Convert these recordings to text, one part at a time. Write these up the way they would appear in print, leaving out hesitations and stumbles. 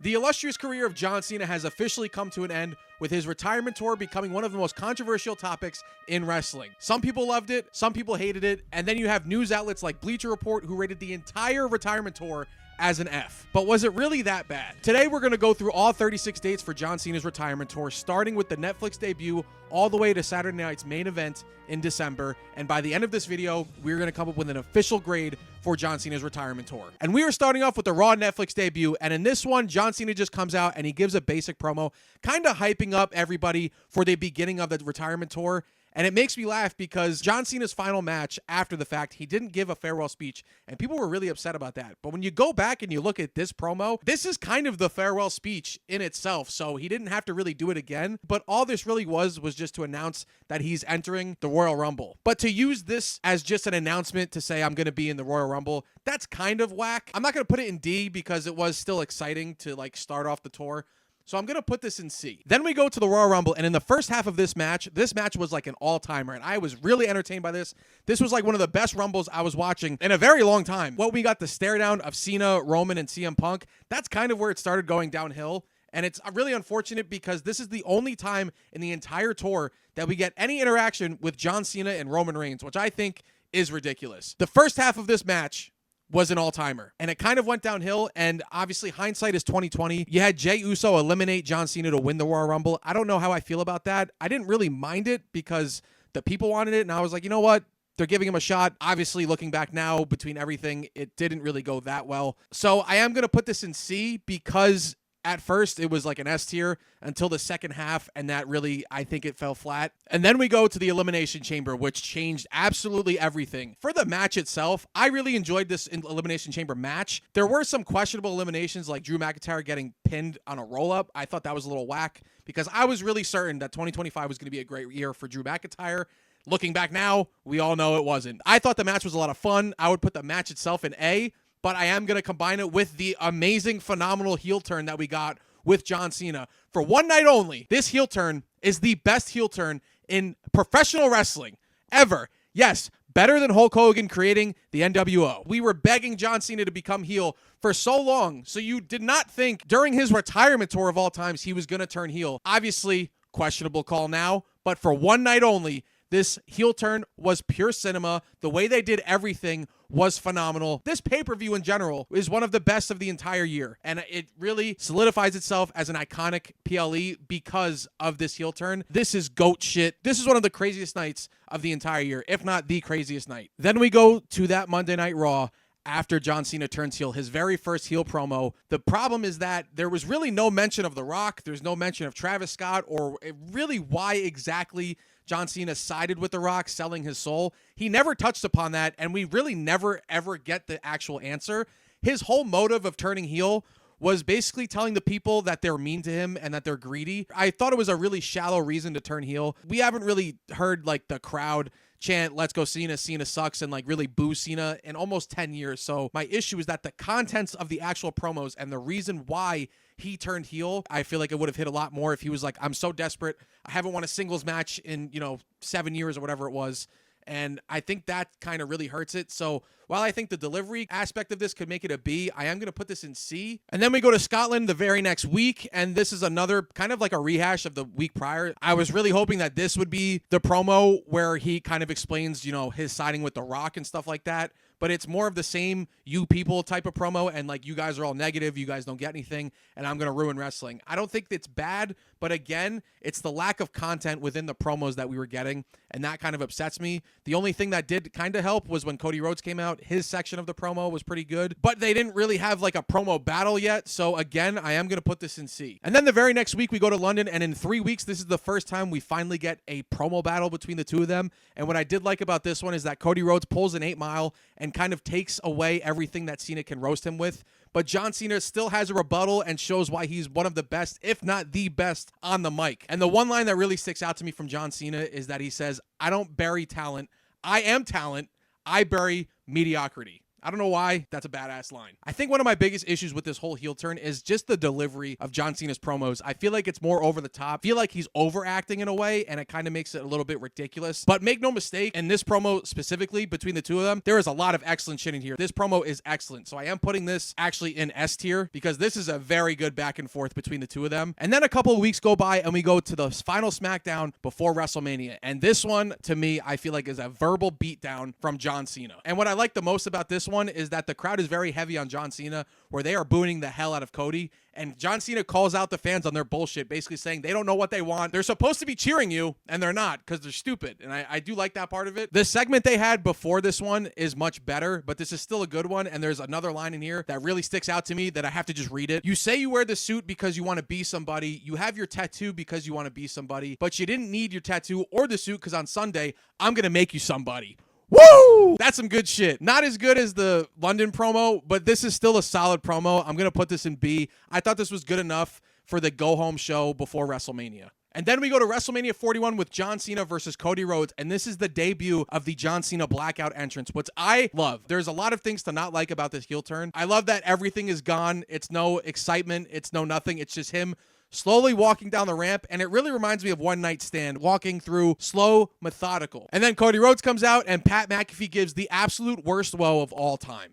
The illustrious career of John Cena has officially come to an end, with his retirement tour becoming one of the most controversial topics in wrestling. Some people loved it, some people hated it, and then you have news outlets like Bleacher Report who rated the entire retirement tour as an F. But was it really that bad? Today we're going to go through all 36 dates for John Cena's retirement tour, starting with the Netflix debut all the way to Saturday night's main event in December. And by the end of this video, we're going to come up with an official grade for John Cena's retirement tour. And we are starting off with the Raw Netflix debut. And in this one, John Cena just comes out and he gives a basic promo, kind of hyping up everybody for the beginning of the retirement tour. And it makes me laugh because John Cena's final match after the fact, he didn't give a farewell speech, and people were really upset about that. But when you go back and you look at this promo, this is kind of the farewell speech in itself. So he didn't have to really do it again. But all this really was just to announce that he's entering the Royal Rumble. But to use this as just an announcement to say I'm going to be in the Royal Rumble, that's kind of whack. I'm not going to put it in D because it was still exciting to like start off the tour. So I'm going to put this in C. Then we go to the Royal Rumble, and in the first half of this match was like an all-timer, and I was really entertained by this. This was like one of the best Rumbles I was watching in a very long time. What we got, the stare down of Cena, Roman, and CM Punk, that's kind of where it started going downhill. And it's really unfortunate because this is the only time in the entire tour that we get any interaction with John Cena and Roman Reigns, which I think is ridiculous. The first half of this match was an all-timer, and it kind of went downhill, and obviously hindsight is 2020. You had Jey Uso eliminate John Cena to win the Royal Rumble. I don't know how I feel about that. I didn't really mind it because the people wanted it, and I was like, you know what? They're giving him a shot. Obviously, looking back now, between everything, it didn't really go that well. So I am going to put this in C because at first, it was like an S tier until the second half, and that really, I think it fell flat. And then we go to the Elimination Chamber, which changed absolutely everything. For the match itself, I really enjoyed this Elimination Chamber match. There were some questionable eliminations, like Drew McIntyre getting pinned on a roll-up. I thought that was a little whack, because I was really certain that 2025 was going to be a great year for Drew McIntyre. Looking back now, we all know it wasn't. I thought the match was a lot of fun. I would put the match itself in A, but I am going to combine it with the amazing, phenomenal heel turn that we got with John Cena. For one night only, this heel turn is the best heel turn in professional wrestling ever. Yes, better than Hulk Hogan creating the NWO. We were begging John Cena to become heel for so long, so you did not think during his retirement tour of all times he was going to turn heel. Obviously, questionable call now, but for one night only, this heel turn was pure cinema. The way they did everything was phenomenal. This pay-per-view in general is one of the best of the entire year, and it really solidifies itself as an iconic PLE because of this heel turn. This is GOAT shit. This is one of the craziest nights of the entire year, if not the craziest night. Then we go to that Monday Night Raw after John Cena turns heel, his very first heel promo. The problem is that there was really no mention of The Rock. There's no mention of Travis Scott or really why exactly John Cena sided with The Rock, selling his soul. He never touched upon that, and we really never, ever get the actual answer. His whole motive of turning heel was basically telling the people that they're mean to him and that they're greedy. I thought it was a really shallow reason to turn heel. We haven't really heard like the crowd chant, "Let's go Cena, Cena sucks," and like really boo Cena in almost 10 years. So my issue is that the contents of the actual promos and the reason why he turned heel, I feel like it would have hit a lot more if he was like, I'm so desperate. I haven't won a singles match in, 7 years or whatever it was. And I think that kind of really hurts it. So while I think the delivery aspect of this could make it a B, I am going to put this in C. And then we go to Scotland the very next week. And this is another kind of like a rehash of the week prior. I was really hoping that this would be the promo where he kind of explains, his siding with The Rock and stuff like that. But it's more of the same you people type of promo, and like, you guys are all negative, you guys don't get anything, and I'm going to ruin wrestling. I don't think it's bad, but again, it's the lack of content within the promos that we were getting, and that kind of upsets me. The only thing that did kind of help was when Cody Rhodes came out. His section of the promo was pretty good, but they didn't really have like a promo battle yet, so again, I am going to put this in C. And then the very next week, we go to London, and in 3 weeks, this is the first time we finally get a promo battle between the two of them, and what I did like about this one is that Cody Rhodes pulls an 8 Mile and kind of takes away everything that Cena can roast him with. But John Cena still has a rebuttal and shows why he's one of the best, if not the best, on the mic. And the one line that really sticks out to me from John Cena is that he says, "I don't bury talent. I am talent. I bury mediocrity." I don't know why. That's a badass line. I think one of my biggest issues with this whole heel turn is just the delivery of John Cena's promos. I feel like it's more over the top. I feel like he's overacting in a way, and it kind of makes it a little bit ridiculous. But make no mistake, in this promo specifically, between the two of them, there is a lot of excellent shit in here. This promo is excellent. So I am putting this actually in S tier because this is a very good back and forth between the two of them. And then a couple of weeks go by and we go to the final SmackDown before WrestleMania. And this one, to me, I feel like is a verbal beatdown from John Cena. And what I like the most about this one is that the crowd is very heavy on John Cena, where they are booing the hell out of Cody. And John Cena calls out the fans on their bullshit, basically saying they don't know what they want. They're supposed to be cheering you, and they're not because they're stupid. And I do like that part of it. The segment they had before this one is much better, but this is still a good one. And there's another line in here that really sticks out to me that I have to just read it. You say you wear the suit because you want to be somebody. You have your tattoo because you want to be somebody, but you didn't need your tattoo or the suit because on Sunday, I'm going to make you somebody. Woo! That's some good shit. Not as good as the London promo, but this is still a solid promo. I'm going to put this in B. I thought this was good enough for the go-home show before WrestleMania. And then we go to WrestleMania 41 with John Cena versus Cody Rhodes, and this is the debut of the John Cena blackout entrance, which I love. There's a lot of things to not like about this heel turn. I love that everything is gone. It's no excitement. It's no nothing. It's just him slowly walking down the ramp, and it really reminds me of One Night Stand, walking through slow, methodical. And then Cody Rhodes comes out, and Pat McAfee gives the absolute worst woe of all time.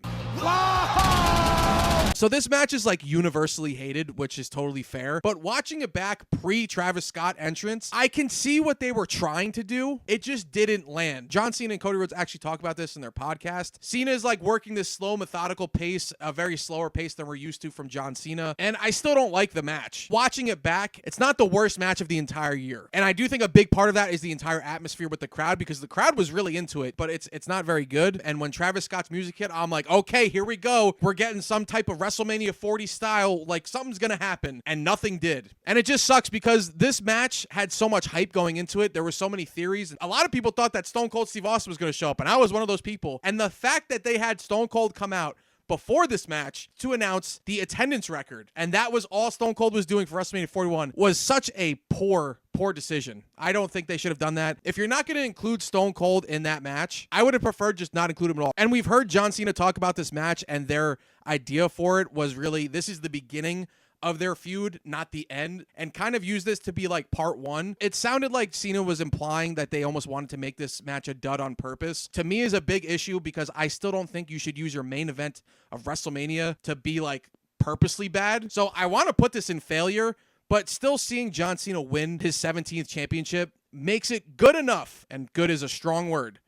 So this match is like universally hated, which is totally fair. But watching it back pre-Travis Scott entrance, I can see what they were trying to do. It just didn't land. John Cena and Cody Rhodes actually talk about this in their podcast. Cena is like working this slow, methodical pace, a very slower pace than we're used to from John Cena. And I still don't like the match. Watching it back, it's not the worst match of the entire year. And I do think a big part of that is the entire atmosphere with the crowd, because the crowd was really into it, but it's not very good. And when Travis Scott's music hit, I'm like, okay, here we go. We're getting some type of WrestleMania 40 style, like something's gonna happen, and nothing did. And it just sucks because this match had so much hype going into it. There were so many theories. A lot of people thought that Stone Cold Steve Austin was gonna show up, and I was one of those people. And the fact that they had Stone Cold come out before this match to announce the attendance record, and that was all Stone Cold was doing for WrestleMania 41, was such a poor decision. I don't think they should have done that. If you're not going to include Stone Cold in that match, I would have preferred just not include him at all. And we've heard John Cena talk about this match, and their idea for it was really, this is the beginning of their feud, not the end, and kind of use this to be like part one. It sounded like Cena was implying that they almost wanted to make this match a dud on purpose. To me is a big issue, because I still don't think you should use your main event of WrestleMania to be like purposely bad. So I want to put this in failure, but still seeing John Cena win his 17th championship makes it good enough, and good is a strong word,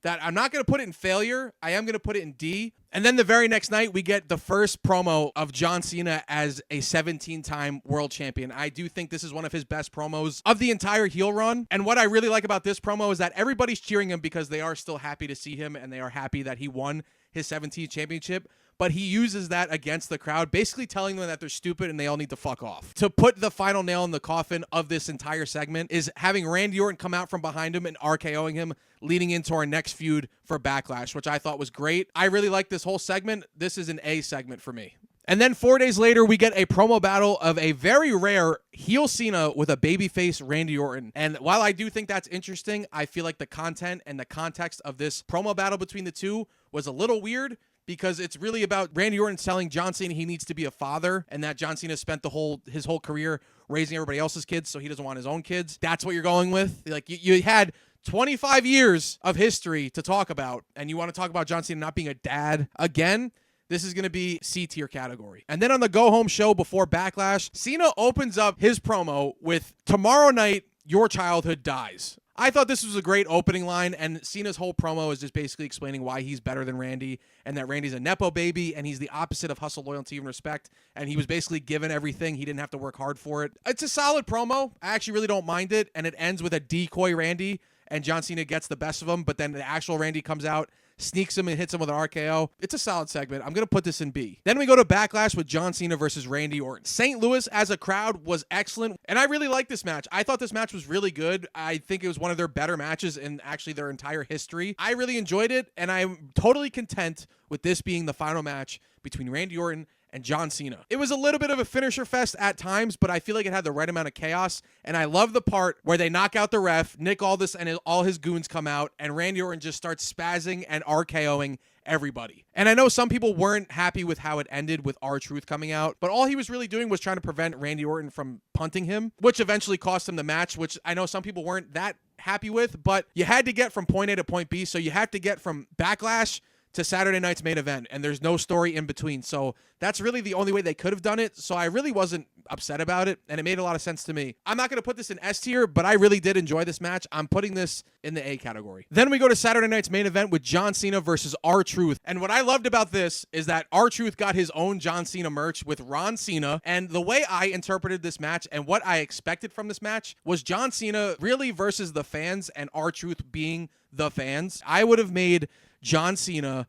that I'm not going to put it in failure. I am going to put it in D. And then the very next night, we get the first promo of John Cena as a 17-time world champion. I do think this is one of his best promos of the entire heel run. And what I really like about this promo is that everybody's cheering him because they are still happy to see him, and they are happy that he won his 17th championship. But he uses that against the crowd, basically telling them that they're stupid and they all need to fuck off. To put the final nail in the coffin of this entire segment is having Randy Orton come out from behind him and RKOing him, leading into our next feud for Backlash, which I thought was great. I really like this whole segment. This is an A segment for me. And then 4 days later, we get a promo battle of a very rare heel Cena with a babyface Randy Orton. And while I do think that's interesting, I feel like the content and the context of this promo battle between the two was a little weird, because it's really about Randy Orton telling John Cena he needs to be a father, and that John Cena spent his whole career raising everybody else's kids, so he doesn't want his own kids. That's what you're going with. Like, you had 25 years of history to talk about, and you want to talk about John Cena not being a dad again? This is going to be C tier category. And then on the go-home show before Backlash, Cena opens up his promo with, "Tomorrow night, your childhood dies." I thought this was a great opening line, and Cena's whole promo is just basically explaining why he's better than Randy, and that Randy's a Nepo baby, and he's the opposite of hustle, loyalty, and respect, and he was basically given everything. He didn't have to work hard for it. It's a solid promo. I actually really don't mind it, and it ends with a decoy Randy, and John Cena gets the best of him, but then the actual Randy comes out, sneaks him and hits him with an RKO. It's a solid segment. I'm going to put this in B. Then we go to Backlash with John Cena versus Randy Orton. St. Louis as a crowd was excellent, and I really liked this match. I thought this match was really good. I think it was one of their better matches in actually their entire history. I really enjoyed it, and I'm totally content with this being the final match between Randy Orton and John Cena. It was a little bit of a finisher fest at times, but I feel like it had the right amount of chaos, and I love the part where they knock out the ref, Nick Aldis and all his goons come out, and Randy Orton just starts spazzing and RKOing everybody. And I know some people weren't happy with how it ended with R-Truth coming out, but all he was really doing was trying to prevent Randy Orton from punting him, which eventually cost him the match, which I know some people weren't that happy with, but you had to get from point A to point B, so you had to get from Backlash to Saturday night's main event, and there's no story in between. So that's really the only way they could have done it. So I really wasn't upset about it, and it made a lot of sense to me. I'm not going to put this in S tier, but I really did enjoy this match. I'm putting this in the A category. Then we go to Saturday night's main event with John Cena versus R-Truth. And what I loved about this is that R-Truth got his own John Cena merch with Ron Cena. And the way I interpreted this match and what I expected from this match was John Cena really versus the fans and R-Truth being the fans. I would have made John Cena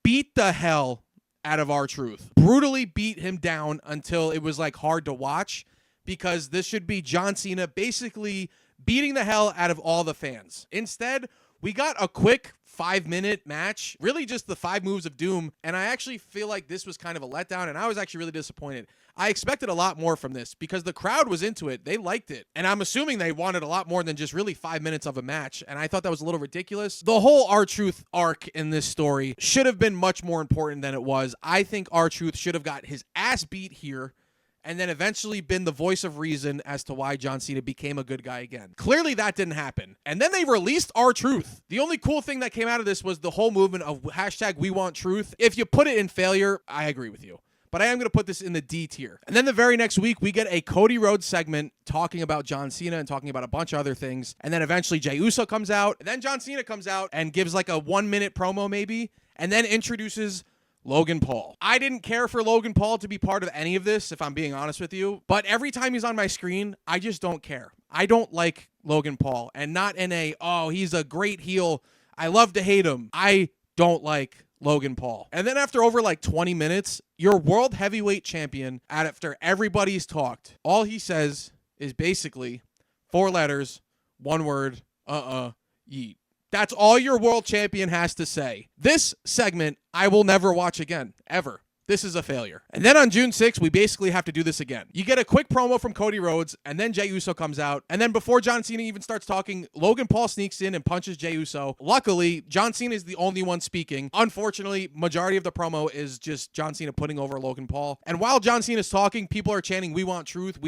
beat the hell out of R-Truth. Brutally beat him down until it was like hard to watch, because this should be John Cena basically beating the hell out of all the fans. Instead, we got a quick 5-minute match, really just the 5 moves of doom, and I actually feel like this was kind of a letdown, and I was actually really disappointed. I expected a lot more from this because the crowd was into it. They liked it, and I'm assuming they wanted a lot more than just really 5 minutes of a match, and I thought that was a little ridiculous. The whole R-Truth arc in this story should have been much more important than it was. I think R-Truth should have got his ass beat here and then eventually been the voice of reason as to why John Cena became a good guy again. Clearly that didn't happen. And then they released R-Truth. The only cool thing that came out of this was the whole movement of hashtag We Want Truth. If you put it in failure, I agree with you. But I am going to put this in the D tier. And then the very next week, we get a Cody Rhodes segment talking about John Cena and talking about a bunch of other things. And then eventually Jey Uso comes out. And then John Cena comes out and gives like a 1-minute promo maybe. And then introduces Logan Paul. I didn't care for Logan Paul to be part of any of this, if I'm being honest with you. But every time he's on my screen, I just don't care. I don't like Logan Paul. And not in a, oh, he's a great heel, I love to hate him. I don't like Logan Paul. And then after over like 20 minutes, your world heavyweight champion, after everybody's talked, all he says is basically 4 letters, 1 word, yeet. That's all your world champion has to say. This segment, I will never watch again, ever. This is a failure. And then on June 6th, we basically have to do this again. You get a quick promo from Cody Rhodes, and then Jey Uso comes out. And then before John Cena even starts talking, Logan Paul sneaks in and punches Jey Uso. Luckily, John Cena is the only one speaking. Unfortunately, majority of the promo is just John Cena putting over Logan Paul. And while John Cena's talking, people are chanting, we want truth,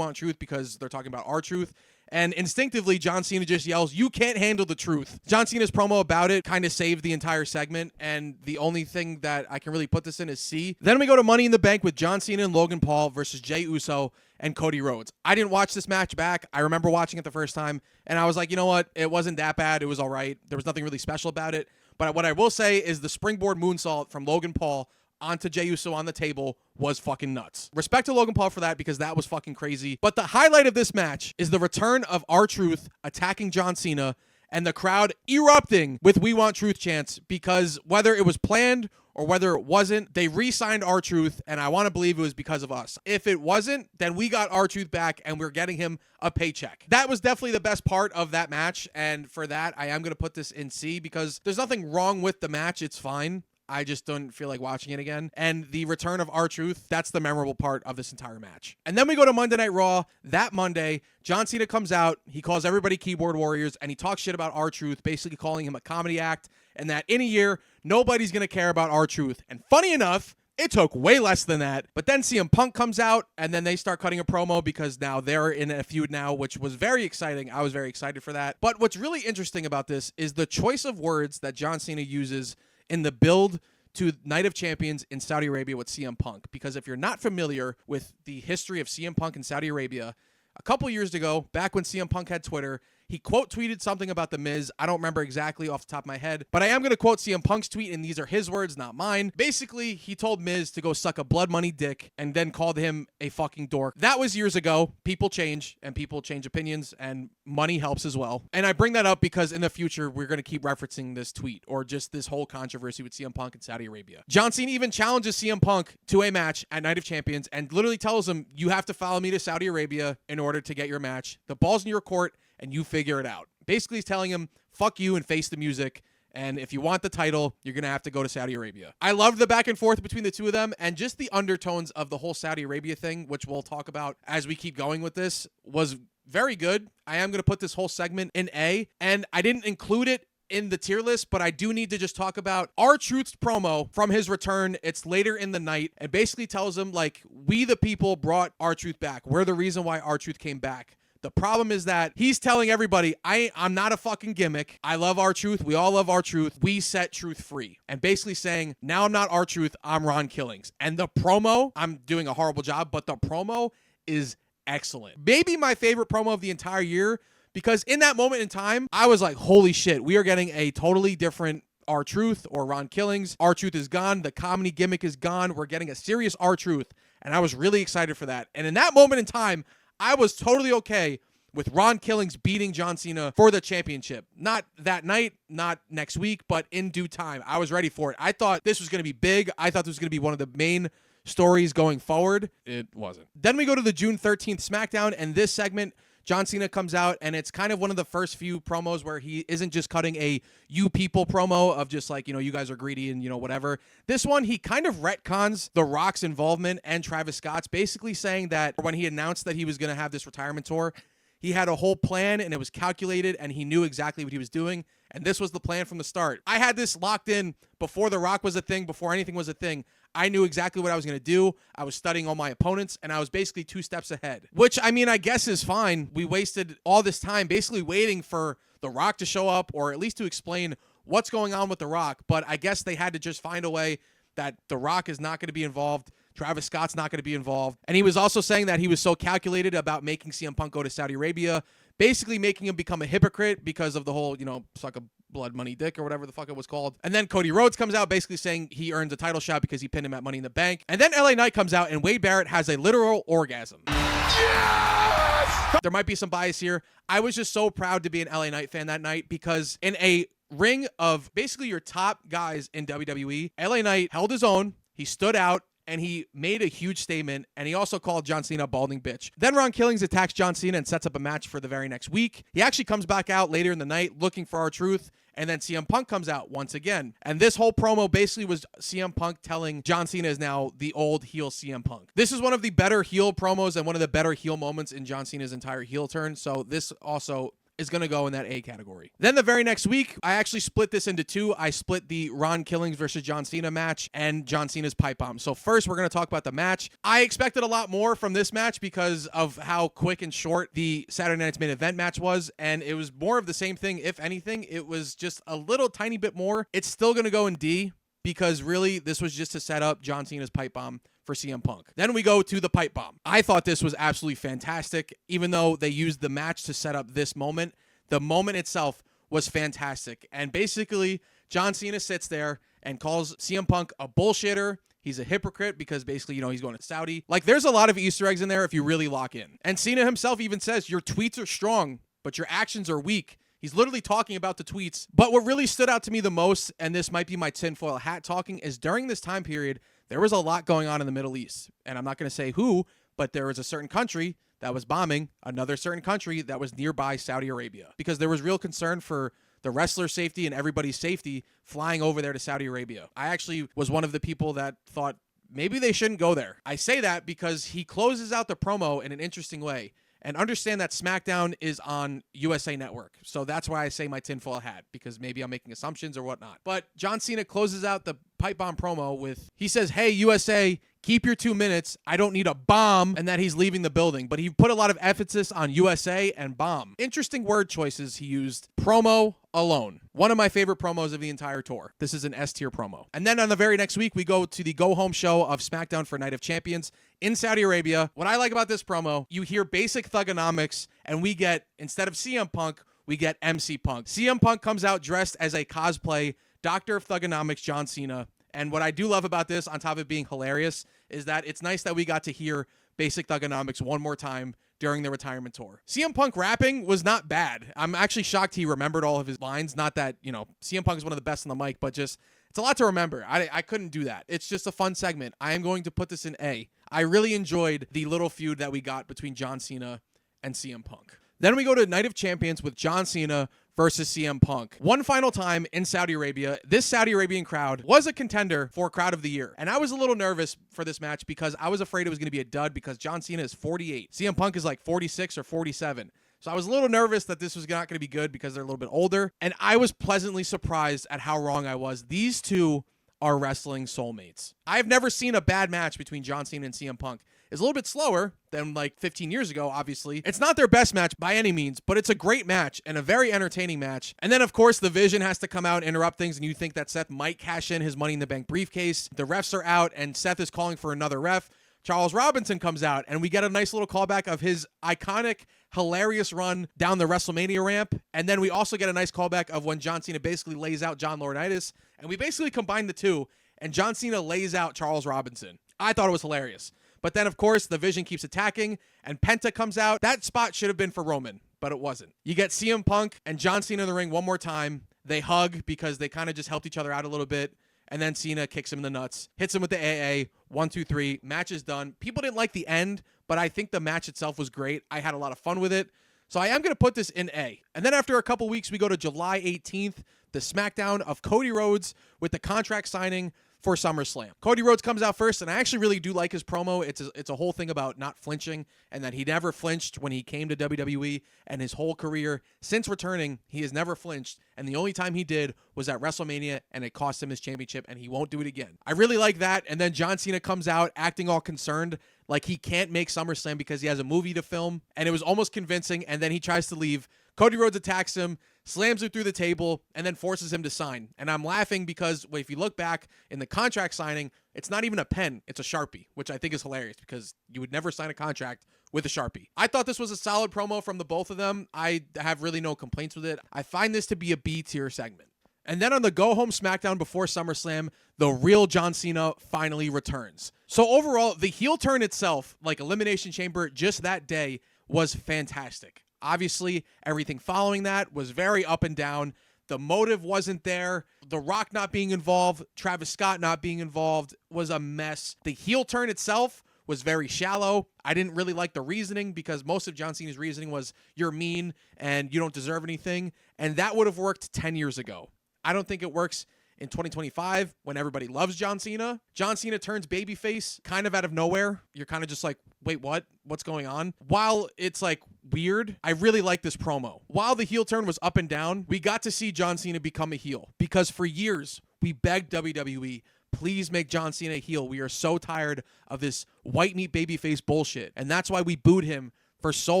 because they're talking about R-Truth. And instinctively, John Cena just yells, you can't handle the truth. John Cena's promo about it kind of saved the entire segment, and the only thing that I can really put this in is C. Then we go to Money in the Bank with John Cena and Logan Paul versus Jey Uso and Cody Rhodes. I didn't watch this match back. I remember watching it the first time, and I was like, you know what? It wasn't that bad. It was all right. There was nothing really special about it. But what I will say is the springboard moonsault from Logan Paul onto Jey Uso on the table was fucking nuts. Respect to Logan Paul for that, because that was fucking crazy. But the highlight of this match is the return of R-Truth attacking John Cena and the crowd erupting with We Want Truth chants, because whether it was planned or whether it wasn't, they re-signed R-Truth, and I want to believe it was because of us. If it wasn't, then we got R-Truth back and we're getting him a paycheck. That was definitely the best part of that match, and for that, I am going to put this in C, because there's nothing wrong with the match. It's fine. I just don't feel like watching it again. And the return of R-Truth, that's the memorable part of this entire match. And then we go to Monday Night Raw. That Monday, John Cena comes out. He calls everybody keyboard warriors, and he talks shit about R-Truth, basically calling him a comedy act, and that in a year, nobody's going to care about R-Truth. And funny enough, it took way less than that. But then CM Punk comes out, and then they start cutting a promo, because now they're in a feud now, which was very exciting. I was very excited for that. But what's really interesting about this is the choice of words that John Cena uses in the build to Night of Champions in Saudi Arabia with CM Punk. Because if you're not familiar with the history of CM Punk in Saudi Arabia, a couple years ago, back when CM Punk had Twitter, he quote tweeted something about The Miz. I don't remember exactly off the top of my head, but I am going to quote CM Punk's tweet, and these are his words, not mine. Basically, he told Miz to go suck a blood money dick and then called him a fucking dork. That was years ago. People change, and people change opinions, and money helps as well. And I bring that up because in the future, we're going to keep referencing this tweet or just this whole controversy with CM Punk in Saudi Arabia. John Cena even challenges CM Punk to a match at Night of Champions and literally tells him, you have to follow me to Saudi Arabia in order to get your match. The ball's in your court, and you figure it out. Basically, he's telling him, fuck you and face the music. And if you want the title, you're going to have to go to Saudi Arabia. I loved the back and forth between the two of them, and just the undertones of the whole Saudi Arabia thing, which we'll talk about as we keep going with this, was very good. I am going to put this whole segment in A, and I didn't include it in the tier list, but I do need to just talk about R-Truth's promo from his return. It's later in the night and basically tells him, like, we the people brought R-Truth back. We're the reason why R-Truth came back. The problem is that he's telling everybody, I'm not a fucking gimmick. I love R-Truth. We all love R-Truth. We set Truth free. And basically saying, now I'm not R-Truth. I'm Ron Killings. And the promo, I'm doing a horrible job, but the promo is excellent. Maybe my favorite promo of the entire year, because in that moment in time, I was like, holy shit, we are getting a totally different R-Truth or Ron Killings. R-Truth is gone. The comedy gimmick is gone. We're getting a serious R-Truth. And I was really excited for that. And in that moment in time, I was totally okay with Ron Killings beating John Cena for the championship. Not that night, not next week, but in due time. I was ready for it. I thought this was going to be big. I thought this was going to be one of the main stories going forward. It wasn't. Then we go to the June 13th SmackDown, and this segment, John Cena comes out, and it's kind of one of the first few promos where he isn't just cutting a you people promo of just like, you guys are greedy and, whatever. This one, he kind of retcons The Rock's involvement and Travis Scott's, basically saying that when he announced that he was going to have this retirement tour, he had a whole plan and it was calculated and he knew exactly what he was doing. And this was the plan from the start. I had this locked in before The Rock was a thing, before anything was a thing. I knew exactly what I was going to do. I was studying all my opponents, and I was basically 2 steps ahead, which, I mean, I guess is fine. We wasted all this time basically waiting for The Rock to show up, or at least to explain what's going on with The Rock. But I guess they had to just find a way that The Rock is not going to be involved. Travis Scott's not going to be involved. And he was also saying that he was so calculated about making CM Punk go to Saudi Arabia, basically making him become a hypocrite because of the whole, suck a blood money dick or whatever the fuck it was called. And then Cody Rhodes comes out basically saying he earned a title shot because he pinned him at Money in the Bank. And then LA Knight comes out and Wade Barrett has a literal orgasm. Yes! There might be some bias here. I was just so proud to be an LA Knight fan that night because in a ring of basically your top guys in WWE, LA Knight held his own. He stood out. And he made a huge statement, and he also called John Cena a balding bitch. Then Ron Killings attacks John Cena and sets up a match for the very next week. He actually comes back out later in the night looking for R-Truth, and then CM Punk comes out once again. And this whole promo basically was CM Punk telling John Cena is now the old heel CM Punk. This is one of the better heel promos and one of the better heel moments in John Cena's entire heel turn, so this also is going to go in that A category. Then the very next week, I actually split this into 2. I split the Ron Killings versus John Cena match and John Cena's pipe bomb. So first, we're going to talk about the match. I expected a lot more from this match because of how quick and short the Saturday Night's Main Event match was, and it was more of the same thing. If anything, it was just a little tiny bit more. It's still going to go in D because really, this was just to set up John Cena's pipe bomb for CM Punk. Then we go to the pipe bomb. I thought this was absolutely fantastic. Even though they used the match to set up this moment, the moment itself was fantastic. And basically, John Cena sits there and calls CM Punk a bullshitter. He's a hypocrite because basically, he's going to Saudi. Like, there's a lot of Easter eggs in there if you really lock in. And Cena himself even says, your tweets are strong, but your actions are weak. He's literally talking about the tweets. But what really stood out to me the most, and this might be my tinfoil hat talking, is during this time period, there was a lot going on in the Middle East. And I'm not going to say who, but there was a certain country that was bombing another certain country that was nearby Saudi Arabia because there was real concern for the wrestler safety and everybody's safety flying over there to Saudi Arabia. I actually was one of the people that thought maybe they shouldn't go there. I say that because he closes out the promo in an interesting way. And understand that SmackDown is on USA Network. So that's why I say my tinfoil hat, because maybe I'm making assumptions or whatnot. But John Cena closes out the pipe bomb promo with, he says, hey, USA, keep your 2 minutes. I don't need a bomb, and that he's leaving the building. But he put a lot of emphasis on USA and bomb. Interesting word choices he used. Promo alone. One of my favorite promos of the entire tour. This is an S-tier promo. And then on the very next week, we go to the go-home show of SmackDown for Night of Champions in Saudi Arabia. What I like about this promo, you hear basic thugonomics, and we get, instead of CM Punk, we get MC Punk. CM Punk comes out dressed as a cosplay Doctor of Thugonomics John Cena. And what I do love about this, on top of it being hilarious, is that it's nice that we got to hear basic thugonomics one more time during the retirement tour. CM Punk rapping was not bad. I'm actually shocked he remembered all of his lines. Not that, CM Punk is one of the best on the mic, but just, it's a lot to remember. I couldn't do that. It's just a fun segment. I am going to put this in A. I really enjoyed the little feud that we got between John Cena and CM Punk. Then we go to Night of Champions with John Cena versus CM Punk. One final time in Saudi Arabia, this Saudi Arabian crowd was a contender for Crowd of the Year. And I was a little nervous for this match because I was afraid it was going to be a dud because John Cena is 48. CM Punk is like 46 or 47. So I was a little nervous that this was not going to be good because they're a little bit older. And I was pleasantly surprised at how wrong I was. These two are wrestling soulmates. I've never seen a bad match between John Cena and CM Punk. It's a little bit slower than like 15 years ago, obviously. It's not their best match by any means, but it's a great match and a very entertaining match. And then, of course, the Vision has to come out and interrupt things, and you think that Seth might cash in his Money in the Bank briefcase. The refs are out, and Seth is calling for another ref. Charles Robinson comes out, and we get a nice little callback of his iconic, hilarious run down the WrestleMania ramp. And then we also get a nice callback of when John Cena basically lays out John Laurinaitis. And we basically combine the two, and John Cena lays out Charles Robinson. I thought it was hilarious. But then, of course, the Vision keeps attacking, and Penta comes out. That spot should have been for Roman, but it wasn't. You get CM Punk and John Cena in the ring one more time. They hug because they kind of just helped each other out a little bit. And then Cena kicks him in the nuts, hits him with the AA, 1, 2, 3, match is done. People didn't like the end, but I think the match itself was great. I had a lot of fun with it. So I am going to put this in A. And then after a couple weeks, we go to July 18th, the SmackDown of Cody Rhodes with the contract signing for SummerSlam. Cody Rhodes comes out first, and I actually really do like his promo. It's a whole thing about not flinching, and that he never flinched when he came to WWE, and his whole career since returning, he has never flinched, and the only time he did was at WrestleMania, and it cost him his championship, and he won't do it again. I really like that, and then John Cena comes out acting all concerned, like he can't make SummerSlam because he has a movie to film, and it was almost convincing, and then he tries to leave. Cody Rhodes attacks him, slams him through the table, and then forces him to sign. And I'm laughing because if you look back in the contract signing, it's not even a pen, it's a Sharpie, which I think is hilarious because you would never sign a contract with a Sharpie. I thought this was a solid promo from the both of them. I have really no complaints with it. I find this to be a B tier segment. And then on the go-home SmackDown before SummerSlam, the real John Cena finally returns. So overall, the heel turn itself, like Elimination Chamber, just that day, was fantastic. Obviously, everything following that was very up and down. The motive wasn't there. The Rock not being involved, Travis Scott not being involved was a mess. The heel turn itself was very shallow. I didn't really like the reasoning because most of John Cena's reasoning was you're mean and you don't deserve anything. And that would have worked 10 years ago. I don't think it works in 2025 when everybody loves John Cena. John Cena turns babyface kind of out of nowhere. You're kind of just like, wait, what? What's going on? While it's like weird, I really like this promo. While the heel turn was up and down, we got to see John Cena become a heel because for years we begged WWE, please make John Cena a heel. We are so tired of this white meat babyface bullshit. And that's why we booed him for so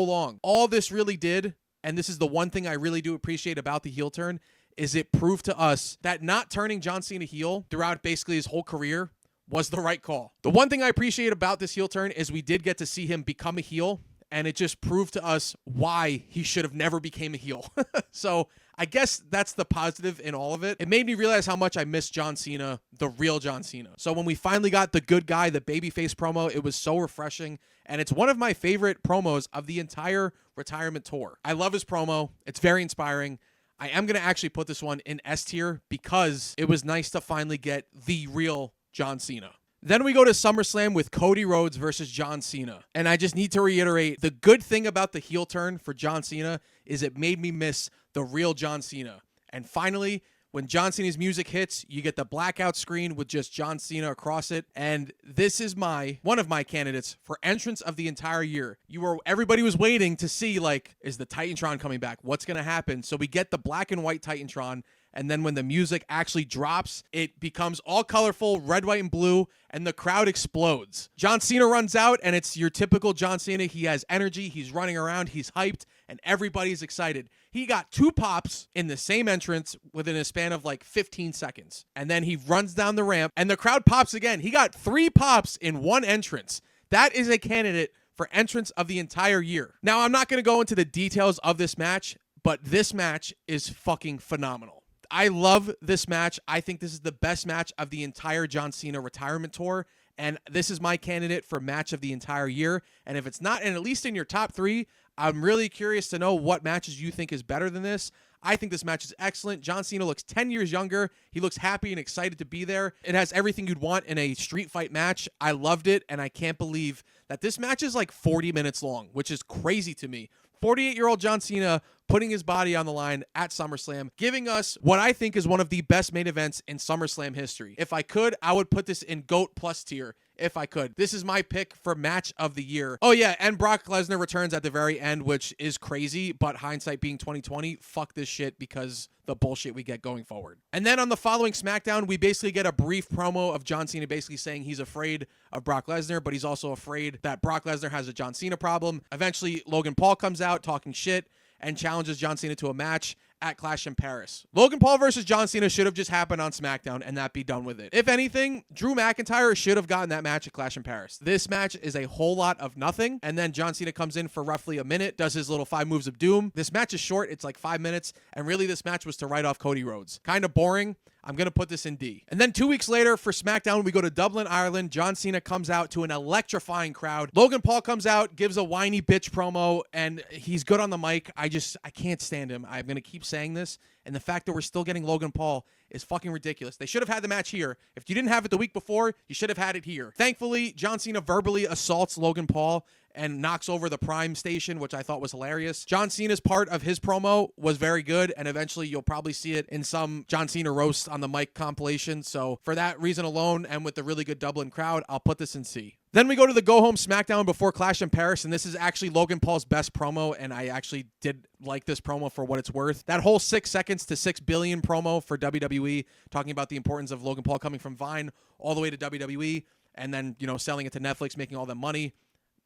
long. All this really did, and this is the one thing I really do appreciate about the heel turn, is it proved to us that not turning John Cena heel throughout basically his whole career was the right call. The one thing I appreciate about this heel turn is we did get to see him become a heel, and it just proved to us why he should have never became a heel. So I guess that's the positive in all of it. It made me realize how much I miss John Cena, the real John Cena. So when we finally got the good guy, the babyface promo, it was so refreshing, and it's one of my favorite promos of the entire retirement tour. I love his promo. It's very inspiring. I am going to actually put this one in S tier because it was nice to finally get the real John Cena. Then we go to SummerSlam with Cody Rhodes versus John Cena. And I just need to reiterate, the good thing about the heel turn for John Cena is it made me miss the real John Cena. And finally, when John Cena's music hits, you get the blackout screen with just John Cena across it. And this is one of my candidates for entrance of the entire year. Everybody was waiting to see, like, is the Titantron coming back? What's going to happen? So we get the black and white Titantron. And then when the music actually drops, it becomes all colorful, red, white, and blue, and the crowd explodes. John Cena runs out, and it's your typical John Cena. He has energy, he's running around, he's hyped, and everybody's excited. He got 2 pops in the same entrance within a span of like 15 seconds. And then he runs down the ramp, and the crowd pops again. He got 3 pops in one entrance. That is a candidate for entrance of the entire year. Now, I'm not going to go into the details of this match, but this match is fucking phenomenal. I love this match. I think this is the best match of the entire John Cena retirement tour, and this is my candidate for match of the entire year. And if it's not, and at least in your top 3, I'm really curious to know what matches you think is better than this. I think this match is excellent. John Cena looks 10 years younger. He looks happy and excited to be there. It has everything you'd want in a street fight match. I loved it, and I can't believe that this match is like 40 minutes long, which is crazy to me. 48-year-old John Cena putting his body on the line at SummerSlam, giving us what I think is one of the best main events in SummerSlam history. If I could, I would put this in GOAT plus tier if I could. This is my pick for match of the year. Oh yeah, and Brock Lesnar returns at the very end, which is crazy, but hindsight being 2020, fuck this shit because the bullshit we get going forward. And then on the following SmackDown, we basically get a brief promo of John Cena basically saying he's afraid of Brock Lesnar, but he's also afraid that Brock Lesnar has a John Cena problem. Eventually, Logan Paul comes out talking shit and challenges John Cena to a match at Clash in Paris. Logan Paul versus John Cena should have just happened on SmackDown and that be done with it. If anything, Drew McIntyre should have gotten that match at Clash in Paris. This match is a whole lot of nothing, and then John Cena comes in for roughly a minute, does his little 5 moves of doom. This match is short, it's like 5 minutes, and really this match was to write off Cody Rhodes. Kind of boring. I'm going to put this in D. And then 2 weeks later for SmackDown, we go to Dublin, Ireland. John Cena comes out to an electrifying crowd. Logan Paul comes out, gives a whiny bitch promo, and he's good on the mic. I can't stand him. I'm going to keep saying this. And the fact that we're still getting Logan Paul is fucking ridiculous. They should have had the match here. If you didn't have it the week before, you should have had it here. Thankfully, John Cena verbally assaults Logan Paul and knocks over the Prime station, which I thought was hilarious. John Cena's part of his promo was very good, and eventually you'll probably see it in some John Cena roast on the mic compilation. So for that reason alone, and with the really good Dublin crowd, I'll put this in C. Then we go to the go-home SmackDown before Clash in Paris, and this is actually Logan Paul's best promo, and I actually did like this promo for what it's worth. That whole 6 seconds to 6 billion promo for WWE, talking about the importance of Logan Paul coming from Vine all the way to WWE, and then, selling it to Netflix, making all that money.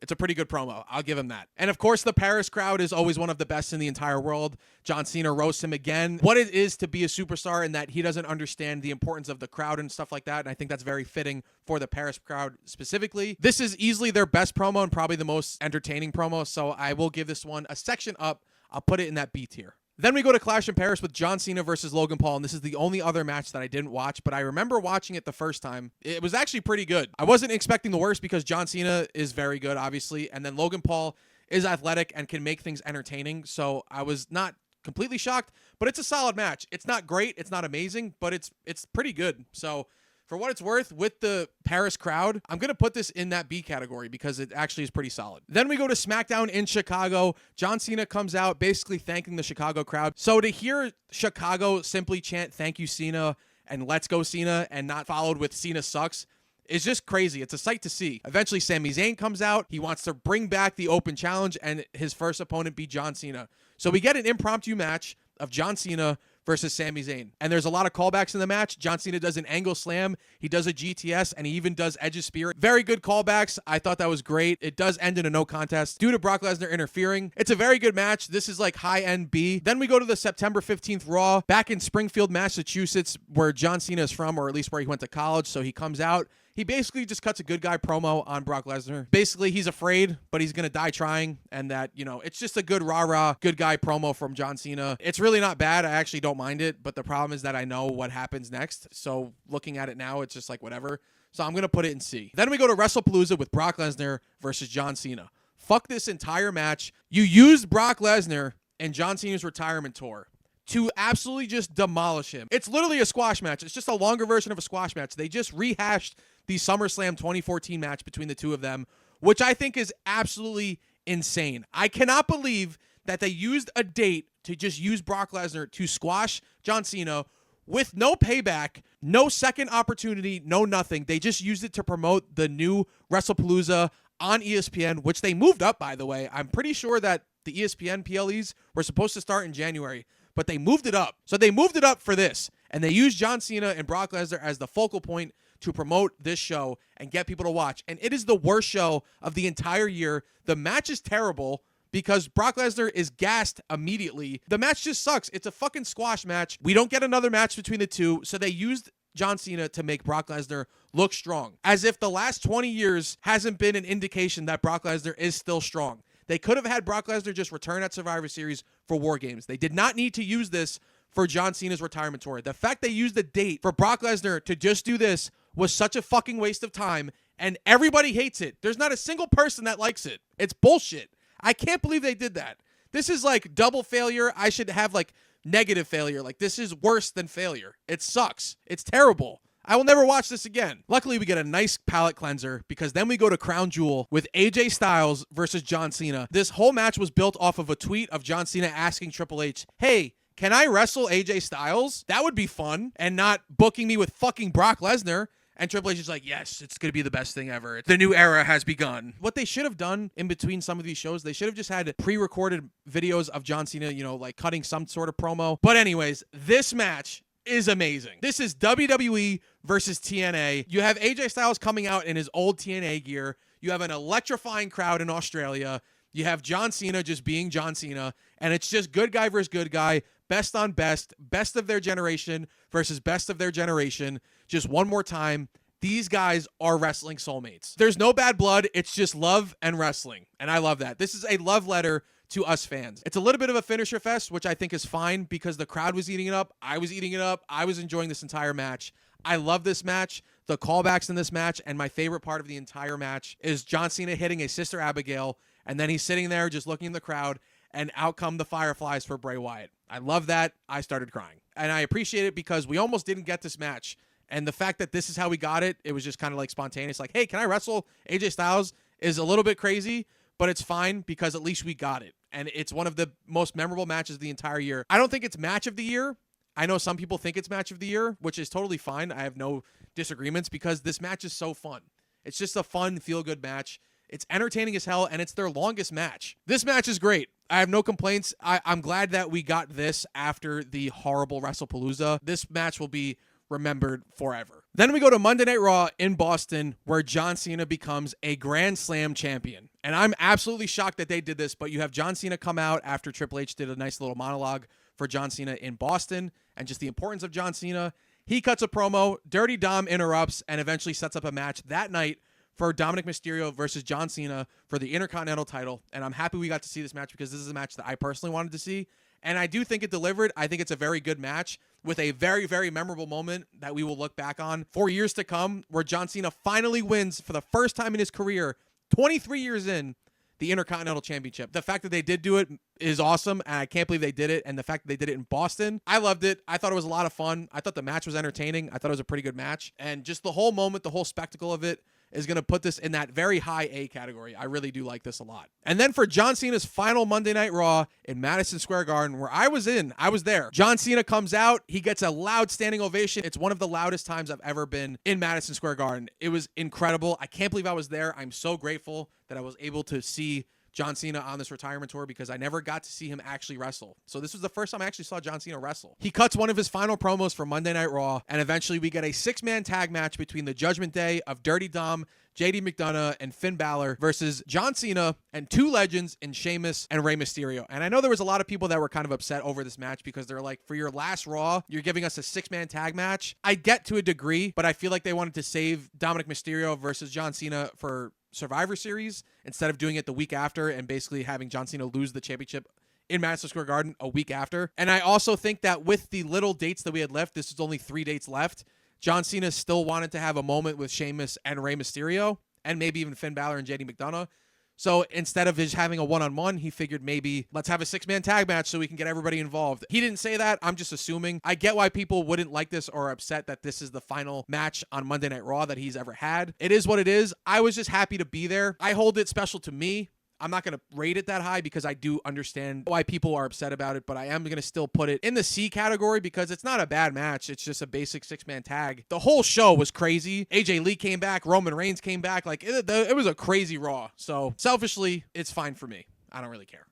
It's a pretty good promo. I'll give him that. And of course, the Paris crowd is always one of the best in the entire world. John Cena roasts him again. What it is to be a superstar and that he doesn't understand the importance of the crowd and stuff like that. And I think that's very fitting for the Paris crowd specifically. This is easily their best promo and probably the most entertaining promo. So I will give this one a section up. I'll put it in that B tier. Then we go to Clash in Paris with John Cena versus Logan Paul, and this is the only other match that I didn't watch, but I remember watching it the first time. It was actually pretty good. I wasn't expecting the worst because John Cena is very good, obviously, and then Logan Paul is athletic and can make things entertaining, so I was not completely shocked, but it's a solid match. It's not great, it's not amazing, but it's pretty good. So for what it's worth, with the Paris crowd, I'm going to put this in that B category because it actually is pretty solid. Then we go to SmackDown in Chicago. John Cena comes out basically thanking the Chicago crowd. So to hear Chicago simply chant, "Thank you, Cena," and "Let's go, Cena," and not followed with "Cena sucks," is just crazy. It's a sight to see. Eventually, Sami Zayn comes out. He wants to bring back the open challenge and his first opponent be John Cena. So we get an impromptu match of John Cena versus Sami Zayn. And there's a lot of callbacks in the match. John Cena does an angle slam, he does a GTS, and he even does Edge's Spear. Very good callbacks. I thought that was great. It does end in a no contest due to Brock Lesnar interfering. It's a very good match. This is like high-end B. Then we go to the September 15th Raw, back in Springfield, Massachusetts, where John Cena is from, or at least where he went to college. So he comes out. He basically just cuts a good guy promo on Brock Lesnar. Basically, he's afraid, but he's going to die trying, and that, it's just a good rah-rah, good guy promo from John Cena. It's really not bad. I actually don't mind it, but the problem is that I know what happens next, so looking at it now, it's just like whatever. So I'm going to put it in C. Then we go to WrestlePalooza with Brock Lesnar versus John Cena. Fuck this entire match. You used Brock Lesnar in John Cena's retirement tour to absolutely just demolish him. It's literally a squash match. It's just a longer version of a squash match. They just rehashed the SummerSlam 2014 match between the two of them, which I think is absolutely insane. I cannot believe that they used a date to just use Brock Lesnar to squash John Cena with no payback, no second opportunity, no nothing. They just used it to promote the new WrestlePalooza on ESPN, which they moved up, by the way. I'm pretty sure that the ESPN PLEs were supposed to start in January, but they moved it up. So they moved it up for this, and they used John Cena and Brock Lesnar as the focal point to promote this show and get people to watch. And it is the worst show of the entire year. The match is terrible because Brock Lesnar is gassed immediately. The match just sucks. It's a fucking squash match. We don't get another match between the two, so they used John Cena to make Brock Lesnar look strong, as if the last 20 years hasn't been an indication that Brock Lesnar is still strong. They could have had Brock Lesnar just return at Survivor Series for War Games. They did not need to use this for John Cena's retirement tour. The fact they used the date for Brock Lesnar to just do this was such a fucking waste of time, and everybody hates it. There's not a single person that likes it. It's bullshit. I can't believe they did that. This is like double failure. I should have like negative failure. Like, this is worse than failure. It sucks. It's terrible. I will never watch this again. Luckily, we get a nice palate cleanser because then we go to Crown Jewel with AJ Styles versus John Cena. This whole match was built off of a tweet of John Cena asking Triple H, "Hey, can I wrestle AJ Styles? That would be fun," and not booking me with fucking Brock Lesnar. And Triple H is like, yes, it's going to be the best thing ever. The new era has begun. What they should have done in between some of these shows, they should have just had pre-recorded videos of John Cena, like cutting some sort of promo. But anyways, this match is amazing. This is WWE versus TNA. You have AJ Styles coming out in his old TNA gear. You have an electrifying crowd in Australia. You have John Cena just being John Cena. And it's just good guy versus good guy. Best on best. Best of their generation versus best of their generation. Just one more time. These guys are wrestling soulmates. There's no bad blood. It's just love and wrestling. And I love that. This is a love letter to us fans. It's a little bit of a finisher fest, which I think is fine because the crowd was eating it up. I was eating it up. I was enjoying this entire match. I love this match. The callbacks in this match, and my favorite part of the entire match is John Cena hitting a Sister Abigail, and then he's sitting there just looking in the crowd, and out come the Fireflies for Bray Wyatt. I love that. I started crying. And I appreciate it because we almost didn't get this match. And the fact that this is how we got it, it was just kind of like spontaneous. Like, hey, can I wrestle AJ Styles? Is a little bit crazy, but it's fine because at least we got it. And it's one of the most memorable matches of the entire year. I don't think it's match of the year. I know some people think it's match of the year, which is totally fine. I have no disagreements because this match is so fun. It's just a fun, feel-good match. It's entertaining as hell, and it's their longest match. This match is great. I have no complaints. I'm glad that we got this after the horrible WrestlePalooza. This match will be remembered forever. Then we go to Monday Night Raw in Boston, where John Cena becomes a Grand Slam champion. And I'm absolutely shocked that they did this, but you have John Cena come out after Triple H did a nice little monologue for John Cena in Boston and just the importance of John Cena. He cuts a promo, Dirty Dom interrupts, and eventually sets up a match that night for Dominic Mysterio versus John Cena for the Intercontinental title. And I'm happy we got to see this match because this is a match that I personally wanted to see. And I do think it delivered. I think it's a very good match with a very, very memorable moment that we will look back on for years to come, where John Cena finally wins for the first time in his career, 23 years in, the Intercontinental Championship. The fact that they did do it is awesome, and I can't believe they did it. And the fact that they did it in Boston, I loved it. I thought it was a lot of fun. I thought the match was entertaining. I thought it was a pretty good match. And just the whole moment, the whole spectacle of it is going to put this in that very high A category. I really do like this a lot. And then for John Cena's final Monday Night Raw in Madison Square Garden, where I was there. John Cena comes out. He gets a loud standing ovation. It's one of the loudest times I've ever been in Madison Square Garden. It was incredible. I can't believe I was there. I'm so grateful that I was able to see John Cena on this retirement tour because I never got to see him actually wrestle. So this was the first time I actually saw John Cena wrestle. He cuts one of his final promos for Monday Night Raw, and eventually we get a 6-man tag match between the Judgment Day of Dirty Dom, JD McDonough, and Finn Balor versus John Cena and two legends in Sheamus and Rey Mysterio. And I know there was a lot of people that were kind of upset over this match because they're like, for your last Raw, you're giving us a 6-man tag match. I get to a degree, but I feel like they wanted to save Dominic Mysterio versus John Cena for Survivor Series instead of doing it the week after and basically having John Cena lose the championship in Madison Square Garden a week after. And I also think that with the little dates that we had left, this is only 3 dates left, John Cena still wanted to have a moment with Sheamus and Rey Mysterio and maybe even Finn Balor and JD McDonough. So instead of just having a one-on-one, he figured maybe let's have a 6-man tag match so we can get everybody involved. He didn't say that. I'm just assuming. I get why people wouldn't like this or are upset that this is the final match on Monday Night Raw that he's ever had. It is what it is. I was just happy to be there. I hold it special to me. I'm not going to rate it that high because I do understand why people are upset about it, but I am going to still put it in the C category because it's not a bad match. It's just a basic 6-man tag. The whole show was crazy. AJ Lee came back. Roman Reigns came back. Like it was a crazy Raw. So selfishly, it's fine for me. I don't really care.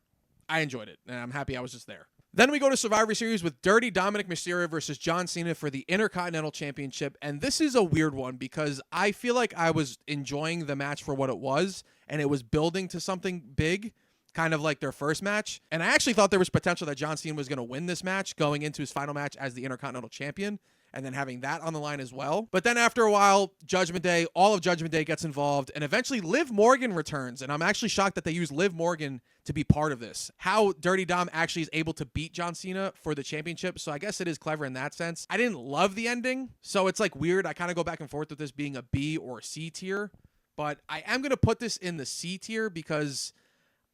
I enjoyed it, and I'm happy I was just there. Then we go to Survivor Series with Dirty Dominic Mysterio versus John Cena for the Intercontinental Championship. And this is a weird one because I feel like I was enjoying the match for what it was, and it was building to something big, kind of like their first match. And I actually thought there was potential that John Cena was going to win this match going into his final match as the Intercontinental Champion, and then having that on the line as well. But then after a while, Judgment Day, all of Judgment Day gets involved, and eventually Liv Morgan returns. And I'm actually shocked that they used Liv Morgan to be part of this. How Dirty Dom actually is able to beat John Cena for the championship. So I guess it is clever in that sense. I didn't love the ending, so it's like weird. I kind of go back and forth with this being a B or a C tier. But I am going to put this in the C tier because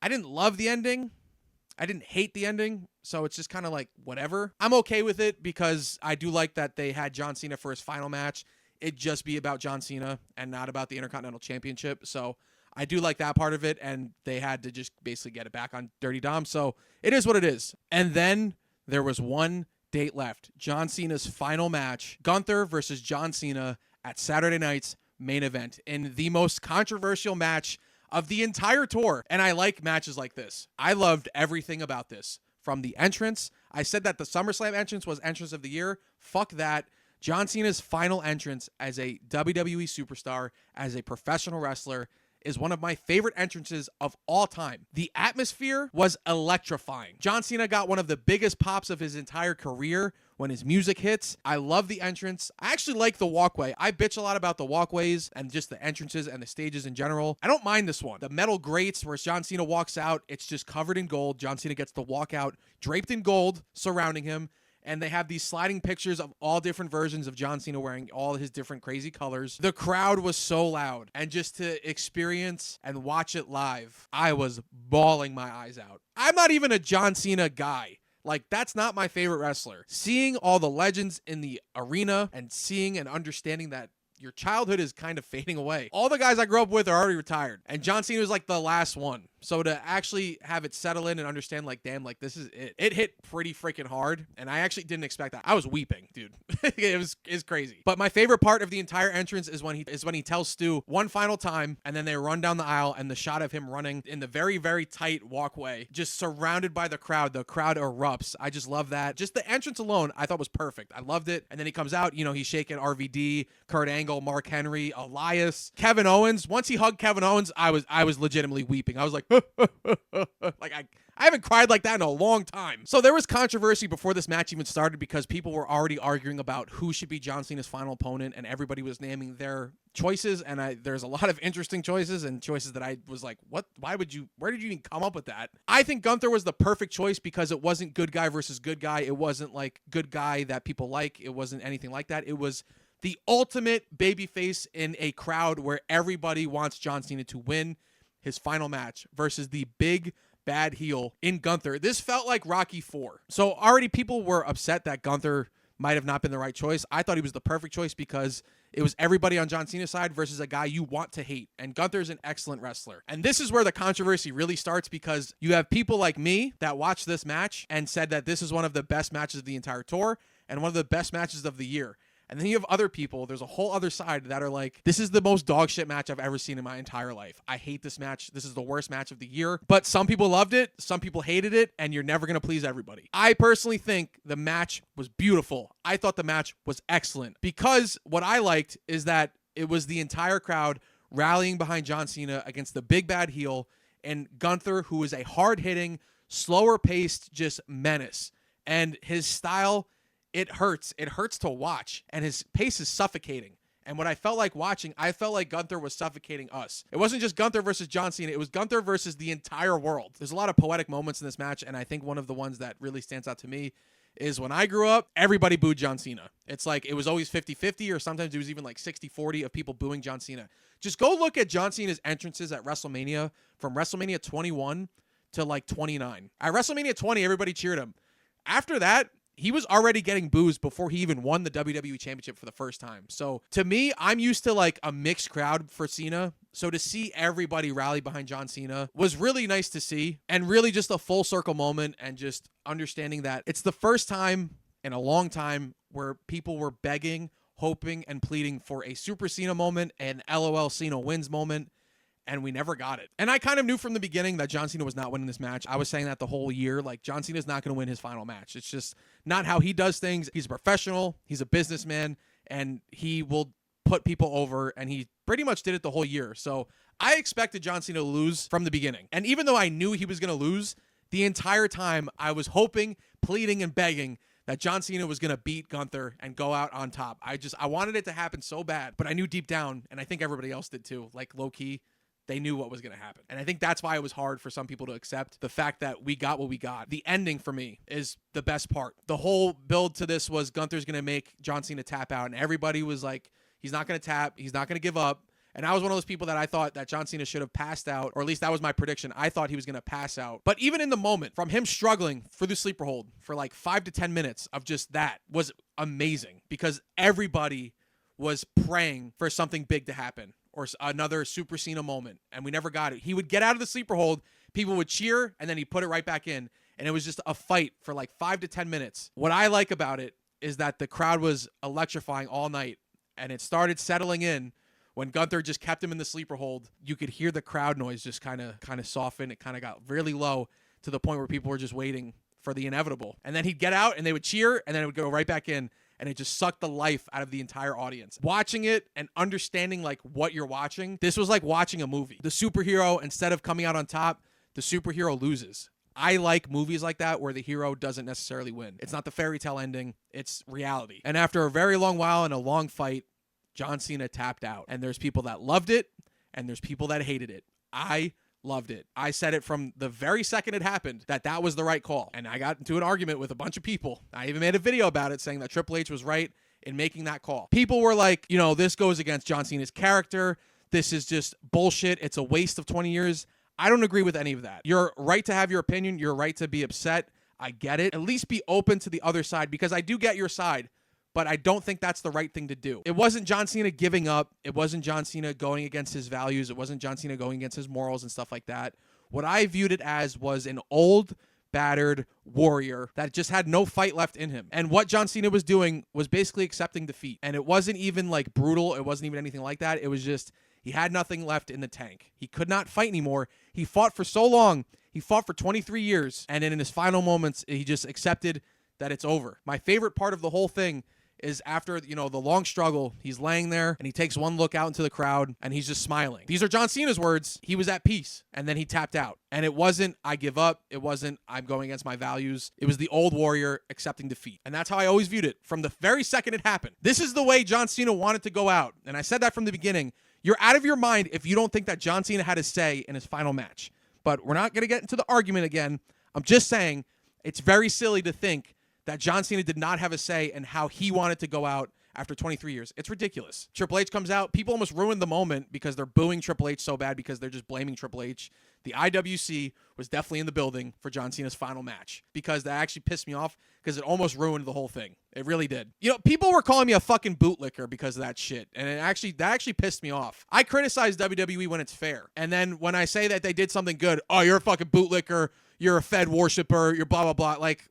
I didn't love the ending. I didn't hate the ending, so it's just kind of like whatever. I'm okay with it because I do like that they had John Cena for his final match. It'd just be about John Cena and not about the Intercontinental Championship. So I do like that part of it, and they had to just basically get it back on Dirty Dom. So it is what it is. And then there was one date left. John Cena's final match, Gunther versus John Cena at Saturday night's main event in the most controversial match of the entire tour. And I like matches like this. I loved everything about this. From the entrance, I said that the SummerSlam entrance was entrance of the year. Fuck that. John Cena's final entrance as a WWE superstar, as a professional wrestler, is one of my favorite entrances of all time. The atmosphere was electrifying. John Cena got one of the biggest pops of his entire career when his music hits. I love the entrance. I actually like the walkway. I bitch a lot about the walkways and just the entrances and the stages in general. I don't mind this one. The metal grates where John Cena walks out, it's just covered in gold. John Cena gets to walk out draped in gold surrounding him. And they have these sliding pictures of all different versions of John Cena wearing all his different crazy colors. The crowd was so loud. And just to experience and watch it live, I was bawling my eyes out. I'm not even a John Cena guy. Like, that's not my favorite wrestler. Seeing all the legends in the arena and seeing and understanding that your childhood is kind of fading away. All the guys I grew up with are already retired. And John Cena was like the last one. So to actually have it settle in and understand, like, damn, like, this is it. It hit pretty freaking hard. And I actually didn't expect that. I was weeping, dude. It's crazy. But my favorite part of the entire entrance is when he tells Stu one final time, and then they run down the aisle, and the shot of him running in the very, very tight walkway, just surrounded by the crowd. The crowd erupts. I just love that. Just the entrance alone, I thought was perfect. I loved it. And then he comes out, you know, he's shaking RVD, Kurt Angle, Mark Henry, Elias, Kevin Owens. Once he hugged Kevin Owens, I was legitimately weeping. I was like, like I haven't cried like that in a long time. So there was controversy before this match even started because people were already arguing about who should be John Cena's final opponent, and everybody was naming their choices. And there's a lot of interesting choices and choices that I was like, what? Where did you even come up with that? I think Gunther was the perfect choice because it wasn't good guy versus good guy. It wasn't like good guy that people like. It wasn't anything like that. It was the ultimate babyface in a crowd where everybody wants John Cena to win his final match versus the big bad heel in Gunther. This felt like Rocky IV. So already people were upset that Gunther might have not been the right choice. I thought he was the perfect choice because it was everybody on John Cena's side versus a guy you want to hate. And Gunther's an excellent wrestler. And this is where the controversy really starts because you have people like me that watched this match and said that this is one of the best matches of the entire tour and one of the best matches of the year. And then you have other people, there's a whole other side that are like, this is the most dog shit match I've ever seen in my entire life. I hate this match. This is the worst match of the year. But some people loved it. Some people hated it. And you're never going to please everybody. I personally think the match was beautiful. I thought the match was excellent because what I liked is that it was the entire crowd rallying behind John Cena against the big bad heel and Gunther, who is a hard-hitting, slower-paced, just menace. And his style, it hurts. It hurts to watch. And his pace is suffocating. And what I felt like watching, I felt like Gunther was suffocating us. It wasn't just Gunther versus John Cena. It was Gunther versus the entire world. There's a lot of poetic moments in this match. And I think one of the ones that really stands out to me is when I grew up, everybody booed John Cena. It's like it was always 50-50 or sometimes it was even like 60-40 of people booing John Cena. Just go look at John Cena's entrances at WrestleMania from WrestleMania 21 to like 29. At WrestleMania 20, everybody cheered him. After that, he was already getting boos before he even won the WWE Championship for the first time. So to me, I'm used to like a mixed crowd for Cena. So to see everybody rally behind John Cena was really nice to see and really just a full circle moment and just understanding that it's the first time in a long time where people were begging, hoping, and pleading for a Super Cena moment, an LOL Cena wins moment. And we never got it. And I kind of knew from the beginning that John Cena was not winning this match. I was saying that the whole year. Like, John Cena's not going to win his final match. It's just not how he does things. He's a professional. He's a businessman. And he will put people over. And he pretty much did it the whole year. So I expected John Cena to lose from the beginning. And even though I knew he was going to lose, the entire time I was hoping, pleading, and begging that John Cena was going to beat Gunther and go out on top. I wanted it to happen so bad. But I knew deep down, and I think everybody else did too, like low-key, they knew what was going to happen. And I think that's why it was hard for some people to accept the fact that we got what we got. The ending for me is the best part. The whole build to this was Gunther's going to make John Cena tap out. And everybody was like, he's not going to tap. He's not going to give up. And I was one of those people that I thought that John Cena should have passed out, or at least that was my prediction. I thought he was going to pass out. But even in the moment, from him struggling for the sleeper hold for like 5 to 10 minutes of just that was amazing because everybody was praying for something big to happen. Or another Super Cena moment, and we never got it. He would get out of the sleeper hold, people would cheer, and then he'd put it right back in, and it was just a fight for like 5 to 10 minutes. What I like about it is that the crowd was electrifying all night, and it started settling in. When Gunther just kept him in the sleeper hold, you could hear the crowd noise just kind of soften. It kind of got really low to the point where people were just waiting for the inevitable. And then he'd get out and they would cheer and then it would go right back in. And it just sucked the life out of the entire audience. Watching it and understanding like what you're watching, this was like watching a movie. The superhero, instead of coming out on top, the superhero loses. I like movies like that where the hero doesn't necessarily win. It's not the fairy tale ending, it's reality. And after a very long while and a long fight, John Cena tapped out. And there's people that loved it and there's people that hated it. I loved it. I said it from the very second it happened that was the right call. And I got into an argument with a bunch of people. I even made a video about it saying that Triple H was right in making that call. People were like, you know, this goes against John Cena's character. This is just bullshit. It's a waste of 20 years. I don't agree with any of that. You're right to have your opinion. You're right to be upset. I get it. At least be open to the other side because I do get your side. But I don't think that's the right thing to do. It wasn't John Cena giving up. It wasn't John Cena going against his values. It wasn't John Cena going against his morals and stuff like that. What I viewed it as was an old, battered warrior that just had no fight left in him. And what John Cena was doing was basically accepting defeat. And it wasn't even like brutal. It wasn't even anything like that. It was just he had nothing left in the tank. He could not fight anymore. He fought for so long. He fought for 23 years. And then in his final moments, he just accepted that it's over. My favorite part of the whole thing is after, you know, the long struggle, he's laying there and he takes one look out into the crowd and he's just smiling. These are John Cena's words. He was at peace and then he tapped out. And it wasn't, I give up. It wasn't, I'm going against my values. It was the old warrior accepting defeat. And that's how I always viewed it from the very second it happened. This is the way John Cena wanted to go out. And I said that from the beginning. You're out of your mind if you don't think that John Cena had a say in his final match. But we're not going to get into the argument again. I'm just saying it's very silly to think that John Cena did not have a say in how he wanted to go out after 23 years. It's ridiculous. Triple H comes out. People almost ruined the moment because they're booing Triple H so bad because they're just blaming Triple H. The IWC was definitely in the building for John Cena's final match because that actually pissed me off because it almost ruined the whole thing. It really did. You know, people were calling me a fucking bootlicker that of that shit, and that actually pissed me off. I criticize WWE when it's fair, and then when I say that they did something good, oh, you're a fucking bootlicker, you're a Fed worshiper, you're blah, blah, blah. Like,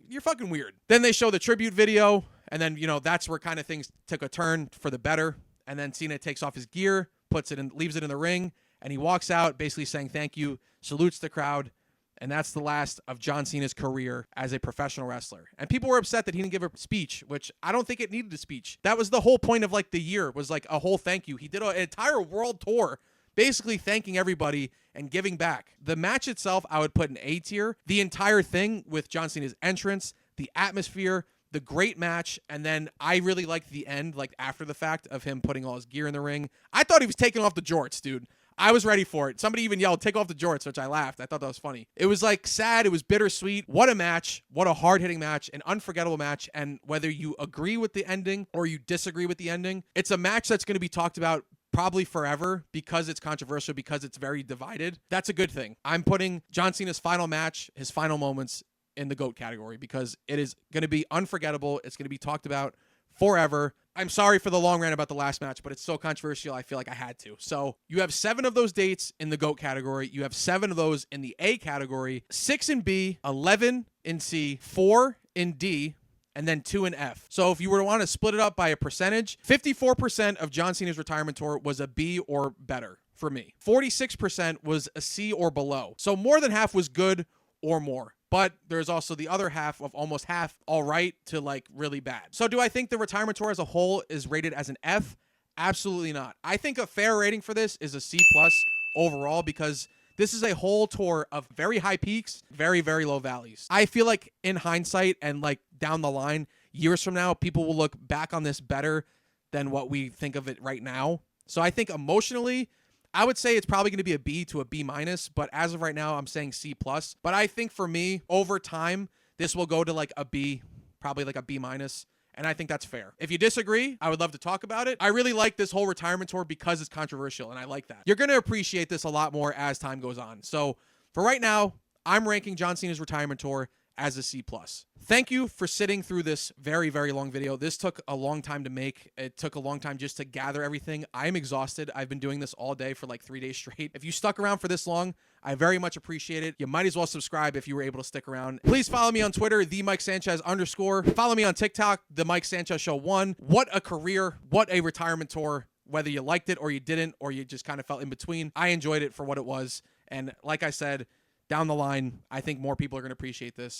you're fucking weird. Then they show the tribute video, and then, you know, that's where kind of things took a turn for the better. And then Cena takes off his gear, puts it in, leaves it in the ring, and he walks out basically saying thank you, salutes the crowd, and that's the last of John Cena's career as a professional wrestler. And people were upset that he didn't give a speech, which I don't think it needed a speech. That was the whole point of like the year, was like a whole thank you. He did an entire world tour basically thanking everybody and giving back. The match itself, I would put an A tier. The entire thing with John Cena's entrance, the atmosphere, the great match, and then I really liked the end, like after the fact of him putting all his gear in the ring. I thought he was taking off the jorts, dude. I was ready for it. Somebody even yelled, take off the jorts, which I laughed. I thought that was funny. It was like sad. It was bittersweet. What a match. What a hard-hitting match. An unforgettable match. And whether you agree with the ending or you disagree with the ending, it's a match that's going to be talked about probably forever because it's controversial, because it's very divided. That's a good thing. I'm putting John Cena's final match, his final moments, in the GOAT category because it is going to be unforgettable. It's going to be talked about forever. I'm sorry for the long rant about the last match, but it's so controversial, I feel like I had to. So you have 7 of those dates in the GOAT category. You have 7 of those in the A category, 6 in B, 11 in C, 4 in D, and then 2 in F. So if you were to want to split it up by a percentage, 54% of John Cena's retirement tour was a B or better for me. 46% was a C or below. So more than half was good or more. But there's also the other half of almost half all right to like really bad. So do I think the retirement tour as a whole is rated as an F? Absolutely not. I think a fair rating for this is a C+ overall because this is a whole tour of very high peaks, very, very low valleys. I feel like in hindsight and like down the line, years from now, people will look back on this better than what we think of it right now. So I think emotionally, I would say it's probably going to be a B to a B-, but as of right now, I'm saying C+. But I think for me, over time, this will go to like a B, probably like a B-, and I think that's fair. If you disagree, I would love to talk about it. I really like this whole retirement tour because it's controversial, and I like that. You're going to appreciate this a lot more as time goes on. So for right now, I'm ranking John Cena's retirement tour as a C+. Thank you for sitting through this very, very long video. This took a long time to make. It took a long time just to gather everything. I'm exhausted. I've been doing this all day for like 3 days straight. If you stuck around for this long, I very much appreciate it. You might as well subscribe if you were able to stick around. Please follow me on Twitter, _the_Mike Sanchez. Follow me on TikTok, the Mike Sanchez Show 1. What a career. What a retirement tour. Whether you liked it or you didn't, or you just kind of felt in between, I enjoyed it for what it was. And like I said, down the line, I think more people are going to appreciate this.